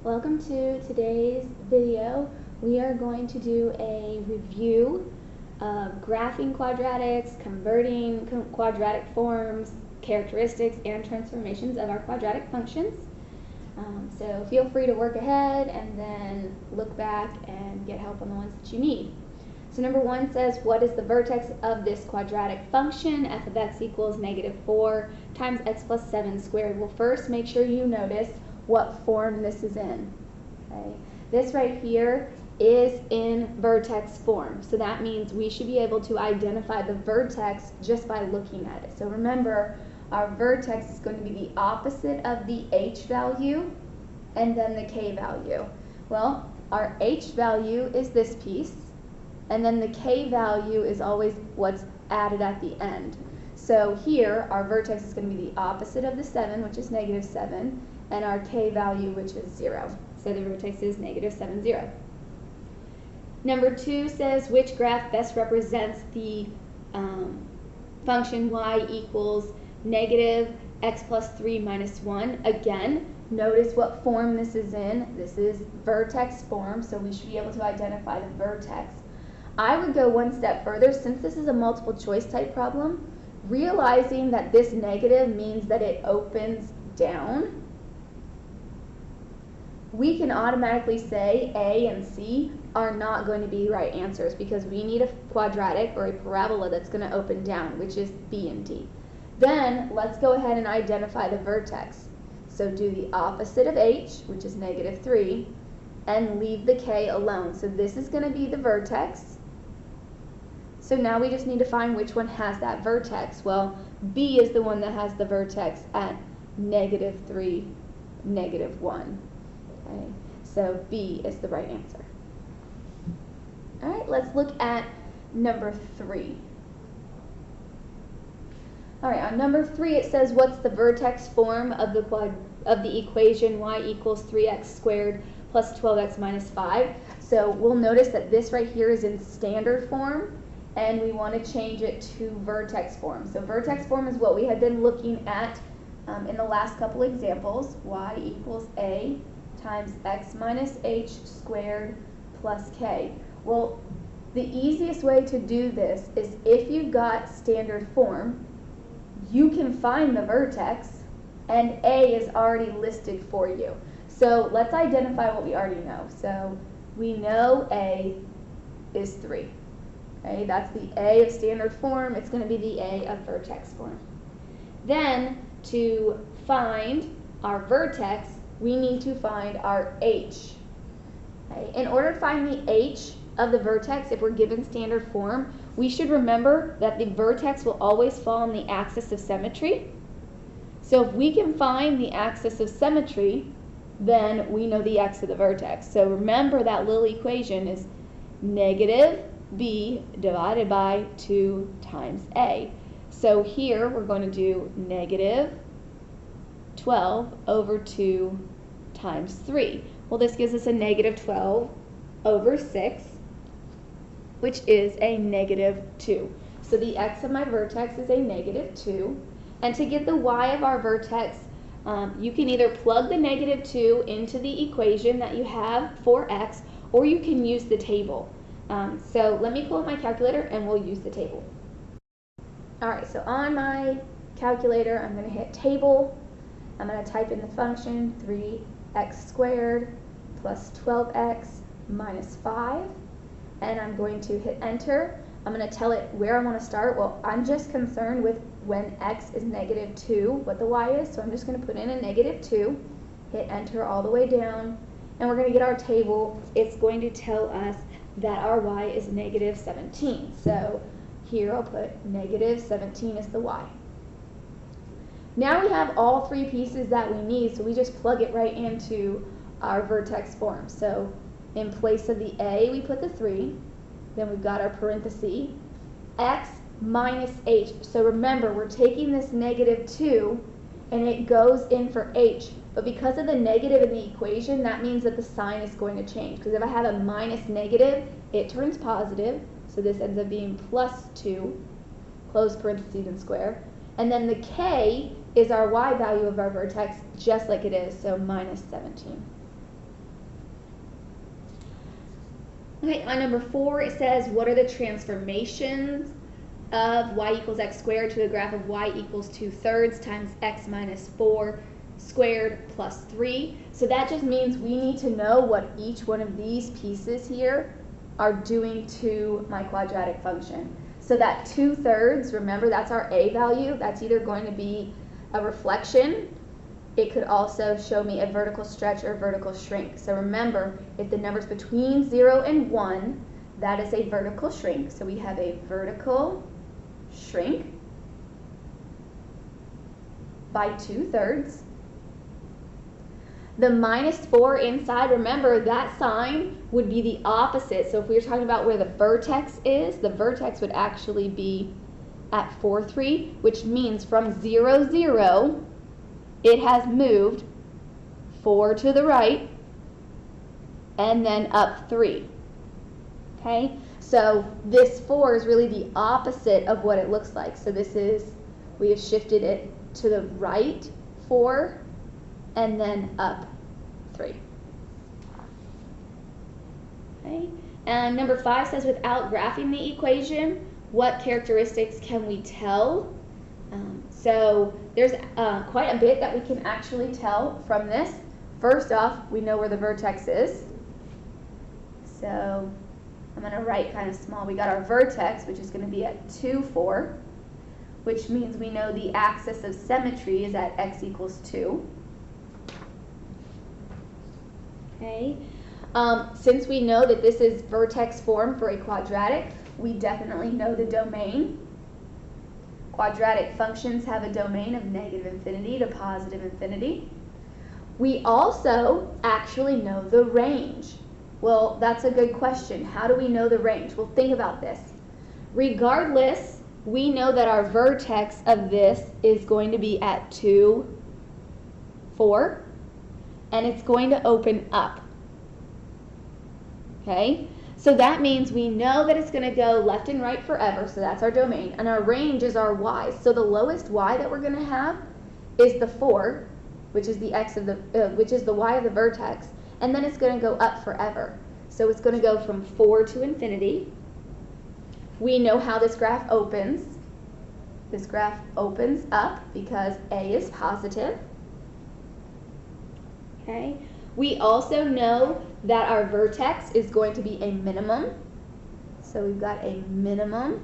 Welcome to today's video. We are going to do a review of graphing quadratics, converting quadratic forms, characteristics, and transformations of our quadratic functions. So feel free to work ahead and then look back and get help on the ones that you need. So number 1 says, what is the vertex of this quadratic function? F of x equals -4 times x plus 7 squared. Well, first make sure you notice what form this is in. Okay? This right here is in vertex form. So that means we should be able to identify the vertex just by looking at it. So remember, our vertex is going to be the opposite of the h value and then the k value. Well, our h value is this piece, and then the k value is always what's added at the end. So here, our vertex is going to be the opposite of the 7, which is -7, and our k value, which is 0. So the vertex is -7, 0. Number 2 says, which graph best represents the function y equals -x plus 3 minus 1. Again, notice what form this is in. This is vertex form, so we should be able to identify the vertex. I would go one step further. Since this is a multiple choice type problem, realizing that this negative means that it opens down, we can automatically say A and C are not going to be right answers because we need a quadratic or a parabola that's going to open down, which is B and D. Then let's go ahead and identify the vertex. So do the opposite of H, which is -3, and leave the K alone. So this is going to be the vertex. So now we just need to find which one has that vertex. Well, B is the one that has the vertex at -3, -1. Okay, so B is the right answer. All right, let's look at number 3. All right, on number 3 it says, what's the vertex form of the equation y equals 3x squared plus 12x minus 5? So we'll notice that this right here is in standard form, and we want to change it to vertex form. So vertex form is what we had been looking at in the last couple examples. Y equals a times x minus h squared plus k. Well, the easiest way to do this is if you've got standard form, you can find the vertex, and a is already listed for you. So let's identify what we already know. So we know a is 3. Okay, that's the a of standard form. It's going to be the a of vertex form. Then to find our vertex, we need to find our h. Okay, in order to find the h of the vertex, if we're given standard form, we should remember that the vertex will always fall on the axis of symmetry. So if we can find the axis of symmetry, then we know the x of the vertex. So remember that little equation is -b divided by 2 times a. So here we're going to do -12 over 2 times 3. Well, this gives us a -12 over 6, which is a -2. So the x of my vertex is a -2. And to get the y of our vertex, you can either plug the -2 into the equation that you have for x, or you can use the table. So let me pull up my calculator and we'll use the table. Alright, so on my calculator, I'm going to hit table. I'm going to type in the function 3x squared plus 12x minus 5. And I'm going to hit enter. I'm going to tell it where I want to start. Well, I'm just concerned with when x is -2, what the y is. So I'm just going to put in a -2, hit enter all the way down, and we're going to get our table. It's going to tell us that our y is -17. So here I'll put -17 as the y. Now we have all 3 pieces that we need, so we just plug it right into our vertex form. So in place of the a, we put the 3. Then we've got our parenthesis, x minus h. So remember, we're taking this -2, and it goes in for h. But because of the negative in the equation, that means that the sign is going to change. Because if I have a minus negative, it turns positive. So this ends up being +2, close parentheses and square. And then the k is our y value of our vertex, just like it is, so -17. Okay, on number 4, it says, what are the transformations of y equals x squared to the graph of y equals 2/3 times x minus 4 squared plus 3. So that just means we need to know what each one of these pieces here are doing to my quadratic function. So that 2/3, remember that's our a value, that's either going to be a reflection. It could also show me a vertical stretch or vertical shrink. So remember, if the number's between 0 and 1, that is a vertical shrink. So we have a vertical shrink by 2/3. The minus 4 inside, remember that sign would be the opposite. So if we were talking about where the vertex is, the vertex would actually be at 4, 3, which means from 0, 0, it has moved 4 to the right and then up 3. Okay, so this 4 is really the opposite of what it looks like. So this is, we have shifted it to the right 4 and then up 3. Okay, and number 5 says, without graphing the equation, what characteristics can we tell? So there's quite a bit that we can actually tell from this. First off, we know where the vertex is. So I'm going to write kind of small. We got our vertex, which is going to be at 2, 4, which means we know the axis of symmetry is at x equals 2. Okay. Since we know that this is vertex form for a quadratic, we definitely know the domain. Quadratic functions have a domain of negative infinity to positive infinity. We also actually know the range. Well, that's a good question. How do we know the range? Well, think about this. Regardless, we know that our vertex of this is going to be at 2, 4, and it's going to open up. Okay? So that means we know that it's going to go left and right forever, so that's our domain, and our range is our y. So the lowest y that we're going to have is the 4, which is the x of the which is the y of the vertex, and then it's going to go up forever. So it's going to go from 4 to infinity. We know how this graph opens. This graph opens up because a is positive. Okay. We also know that our vertex is going to be a minimum. So we've got a minimum,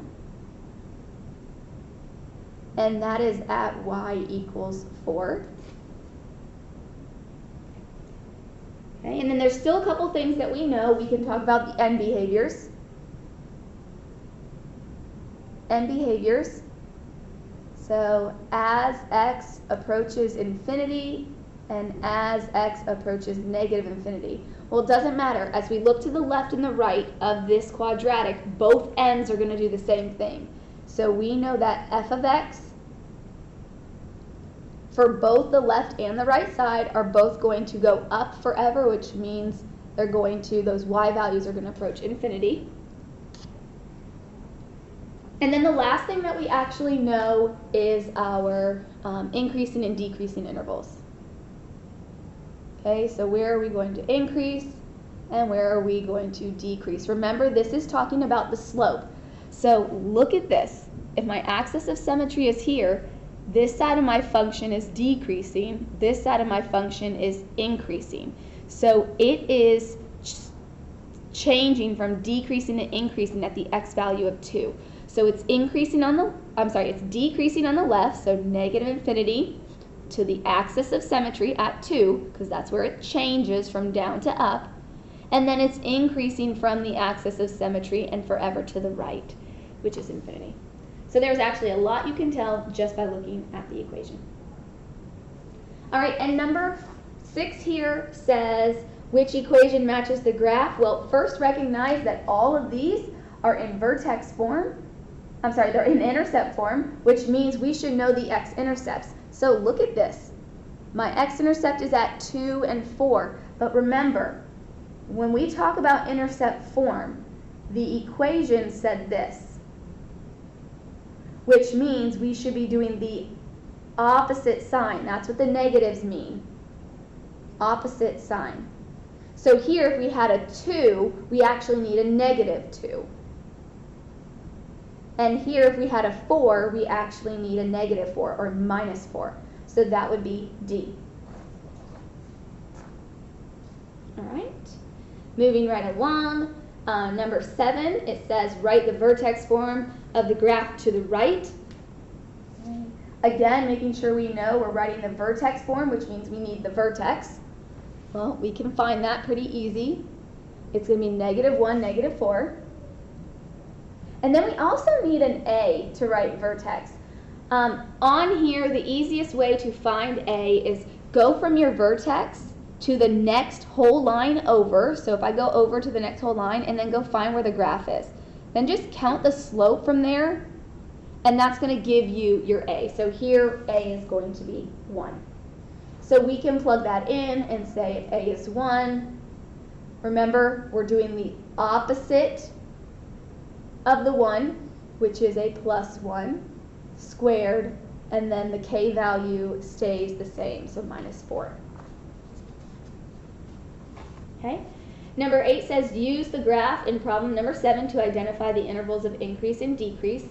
and that is at y equals 4. Okay, and then there's still a couple things that we know. We can talk about the end behaviors. End behaviors. So as x approaches infinity, and as x approaches negative infinity. Well, it doesn't matter. As we look to the left and the right of this quadratic, both ends are going to do the same thing. So we know that f of x for both the left and the right side are both going to go up forever, which means they're going to, those y values are going to approach infinity. And then the last thing that we actually know is our increasing and decreasing intervals. Okay, so where are we going to increase and where are we going to decrease? Remember, this is talking about the slope. So look at this. If my axis of symmetry is here, this side of my function is decreasing, this side of my function is increasing. So it is changing from decreasing to increasing at the x value of 2. So it's increasing on the, it's decreasing on the left, so negative infinity, to the axis of symmetry at 2, because that's where it changes from down to up, and then it's increasing from the axis of symmetry and forever to the right, which is infinity. So there's actually a lot you can tell just by looking at the equation. All right, and number 6 here says, which equation matches the graph? Well, first recognize that all of these are in vertex form. They're in intercept form, which means we should know the x-intercepts. So look at this. My x-intercept is at 2 and 4. But remember, when we talk about intercept form, the equation said this, which means we should be doing the opposite sign. That's what the negatives mean. Opposite sign. So here, if we had a 2, we actually need a negative 2. And here, if we had a 4, we actually need a negative 4, or minus 4. So that would be D. All right. Moving right along, number 7, it says write the vertex form of the graph to the right. Again, making sure we know we're writing the vertex form, which means we need the vertex. Well, we can find that pretty easy. It's going to be -1, -4. And then we also need an A to write vertex. On here, the easiest way to find A is go from your vertex to the next whole line over. So if I go over to the next whole line and then go find where the graph is, then just count the slope from there, and that's going to give you your A. So here, A is going to be 1. So we can plug that in and say if A is 1, remember we're doing the opposite of the 1, which is a +1 squared, and then the K value stays the same, so -4. Okay. Number 8 says use the graph in problem number 7 to identify the intervals of increase and decrease.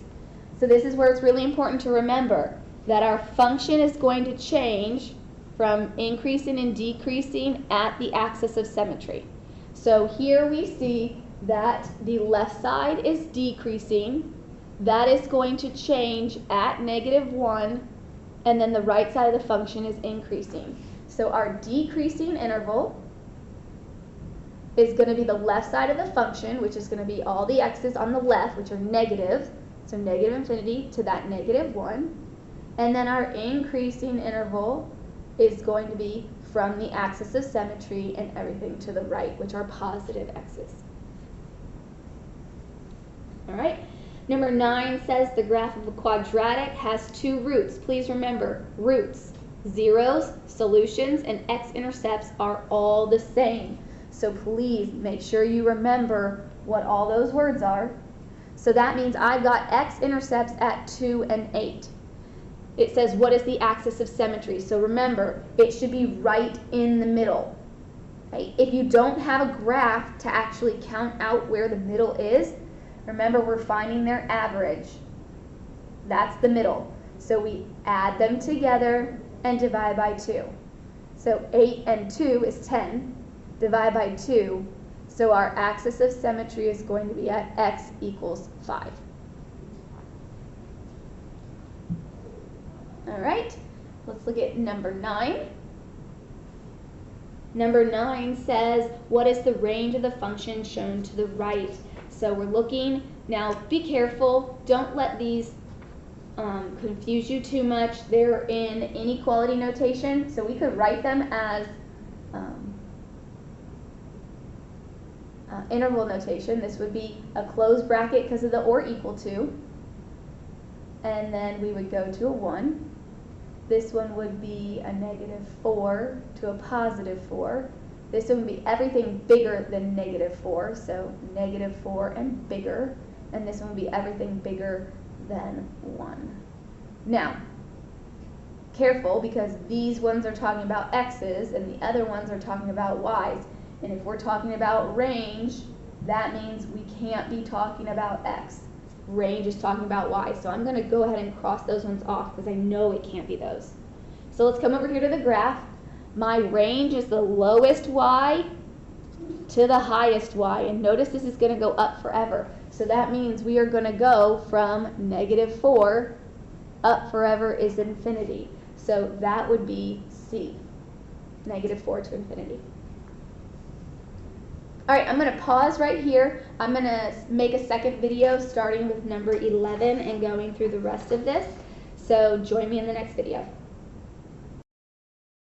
So this is where it's really important to remember that our function is going to change from increasing and decreasing at the axis of symmetry. So here we see that the left side is decreasing. That is going to change at -1, and then the right side of the function is increasing. So our decreasing interval is going to be the left side of the function, which is going to be all the x's on the left, which are negative, so -infinity to that -1. And then our increasing interval is going to be from the axis of symmetry and everything to the right, which are positive x's. All right. Number 9 says the graph of a quadratic has 2 roots. Please remember, roots, zeros, solutions, and x-intercepts are all the same. So please make sure you remember what all those words are. So that means I've got x-intercepts at 2 and 8. It says what is the axis of symmetry. So remember, it should be right in the middle. Right? If you don't have a graph to actually count out where the middle is, remember we're finding their average. That's the middle. So we add them together and divide by 2. So 8 and 2 is 10. Divide by 2. So our axis of symmetry is going to be at x equals 5. All right, let's look at number 9. Number 9 says, what is the range of the function shown to the right? So we're looking, now be careful, don't let these confuse you too much. They're in inequality notation, so we could write them as interval notation. This would be a closed bracket because of the or equal to, and then we would go to a 1. This one would be a -4 to a +4. This one would be everything bigger than -4, so -4 and bigger, and this one would be everything bigger than 1. Now, careful, because these ones are talking about x's and the other ones are talking about y's. And if we're talking about range, that means we can't be talking about x. Range is talking about y. So I'm going to go ahead and cross those ones off because I know it can't be those. So let's come over here to the graph. My range is the lowest y to the highest y. And notice this is going to go up forever. So that means we are going to go from -4 up forever is infinity. So that would be C, -4 to infinity. All right, I'm going to pause right here. I'm going to make a second video starting with number 11 and going through the rest of this. So join me in the next video.